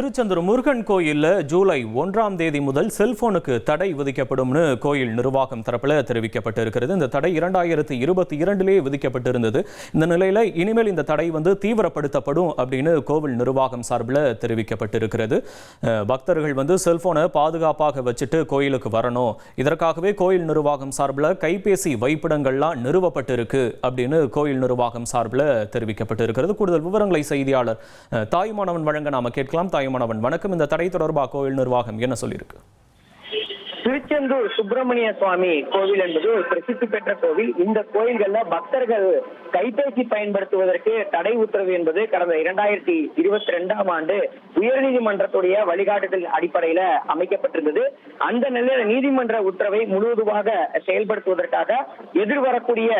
திருச்செந்தூர் முருகன் கோயில்ல ஜூலை 1ஆம் தேதி முதல் செல்போனுக்கு தடை விதிக்கப்படும்னு கோயில் நிர்வாகம் தரப்புல தெரிவிக்கப்பட்டிருக்கிறது. இந்த தடை 2022 விதிக்கப்பட்டிருந்தது. இந்த நிலையில இனிமேல் இந்த தடை தீவிரப்படுத்தப்படும் அப்படின்னு கோவில் நிர்வாகம் சார்பில் தெரிவிக்கப்பட்டிருக்கிறது. பக்தர்கள் செல்போனை பாதுகாப்பாக வச்சுட்டு கோயிலுக்கு வரணும். இதற்காகவே கோயில் நிர்வாகம் சார்பில் கைபேசி வைப்பிடங்கள்லாம் நிறுவப்பட்டிருக்கு அப்படின்னு கோயில் நிர்வாகம் சார்பில் தெரிவிக்கப்பட்டிருக்கிறது. கூடுதல் விவரங்களை செய்தியாளர் தாயுமானவன் வழங்க நாம கேட்கலாம். தாயுமானவன், வணக்கம். இந்த தடை தொடர்பாக கோயில் நிர்வாகம் என்ன சொல்லியிருக்கு? திருச்செந்தூர் சுப்பிரமணிய சுவாமி கோவில் என்பது ஒரு பிரசித்தி பெற்ற கோவில். இந்த கோயில்கள்ல பக்தர்கள் கைபேசி பயன்படுத்துவதற்கு தடை உத்தரவு என்பது கடந்த 2022ஆம் ஆண்டு உயர்நீதிமன்றத்துடைய வழிகாட்டுதல் அடிப்படையில அமைக்கப்பட்டிருந்தது. அந்த நிலையில நீதிமன்ற உத்தரவை முழுவதுமாக செயல்படுத்துவதற்காக எதிர்வரக்கூடிய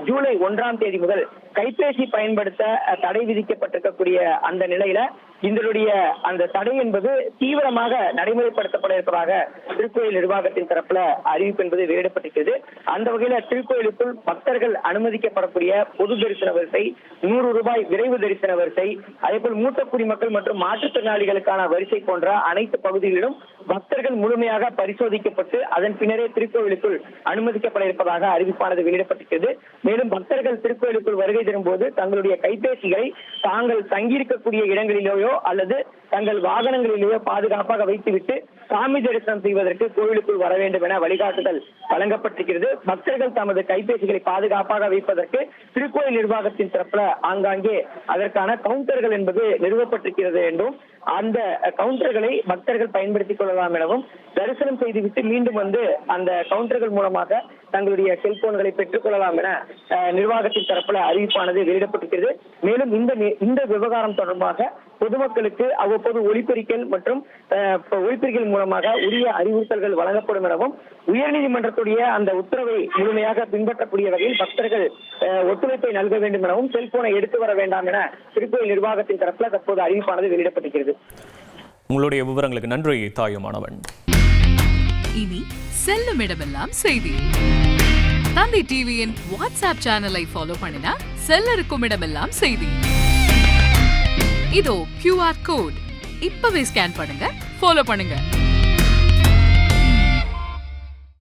ஜூலை 1ஆம் தேதி முதல் கைபேசி பயன்படுத்த தடை விதிக்கப்பட்டிருக்கக்கூடிய அந்த நிலையில இதனுடைய அந்த தடை என்பது தீவிரமாக நடைமுறைப்படுத்தப்பட இருப்பதாக திருக்கோயில் நிர்வாகத்தின் தரப்புல அறிவிப்பு என்பது வெளியிடப்பட்டிருக்கிறது. அந்த வகையில திருக்கோயிலுக்குள் பக்தர்கள் அனுமதிக்கப்படக்கூடிய பொது தரிசன வரிசை, 100 ரூபாய் விரைவு தரிசன வரிசை, அதேபோல் மூத்த குடிமக்கள் மற்றும் மாற்றுத்திறனாளிகளுக்கான வரிசை போன்ற அனைத்து பகுதிகளிலும் பக்தர்கள் முழுமையாக பரிசோதிக்கப்பட்டு அதன் பின்னரே திருக்கோயிலுக்குள் அனுமதிக்கப்பட இருப்பதாக அறிவிப்பானது வெளியிடப்பட்டிருக்கிறது. மேலும் பக்தர்கள் திருக்கோயிலுக்குள் வருகை தரும்போது தங்களுடைய கைபேசிகளை தாங்கள் தங்கியிருக்கக்கூடிய இடங்களிலேயோ அல்லது தங்கள் வாகனங்களிலேயோ பாதுகாப்பாக வைத்துவிட்டு சாமி தரிசனம் செய்வதற்கு கோயிலுக்குள் வர வேண்டும் என வழிகாட்டுதல் வழங்கப்பட்டிருக்கிறது. பக்தர்கள் தமது கைபேசிகளை பாதுகாப்பாக வைப்பதற்கு திருக்கோயில் நிர்வாகத்தின் தரப்புல ஆங்காங்கே அதற்கான கவுண்டர்கள் என்பது நிறுவப்பட்டிருக்கிறது என்றும் அந்த கவுண்டர்களை பக்தர்கள் பயன்படுத்திக் கொள்ளலாம் எனவும் தரிசனம் செய்துவிட்டு மீண்டும் அந்த கவுண்டர்கள் மூலமாக தங்களுடைய செல்போன்களை பெற்றுக் கொள்ளலாம் என நிர்வாகத்தின் தரப்புல அறிவிப்பானது வெளியிடப்பட்டிருக்கிறது. மேலும் இந்த விவகாரம் தொடர்பாக பொதுமக்களுக்கு அவ்வப்போது ஒலிபெருக்கல் மற்றும் ஒலிபெருக்கல் மூலமாக உரிய அறிவுறுத்தல்கள் வழங்கப்படும் எனவும் உயர்நீதிமன்றத்துடைய அந்த உத்தரவை முழுமையாக பின்பற்றக்கூடிய வகையில் பக்தர்கள் ஒத்துழைப்பை நல்க வேண்டும் எனவும் செல்போனை எடுத்து வர வேண்டாம் என திருக்கோயில் நிர்வாகத்தின் தரப்புல தற்போது அறிவிப்பானது வெளியிடப்பட்டிருக்கிறது. உங்களுடைய விவரங்களுக்கு நன்றி தாயுமானவன். இனி செல்லும் இடமெல்லாம் செய்தி. தந்தை டிவியின் வாட்ஸ்அப் சேனலை ஃபாலோ பண்ணினா செல்ல இருக்கும் இடமெல்லாம் செய்தி. இதோ QR கோட் இப்பவே ஸ்கேன் பண்ணுங்க, ஃபாலோ பண்ணுங்க.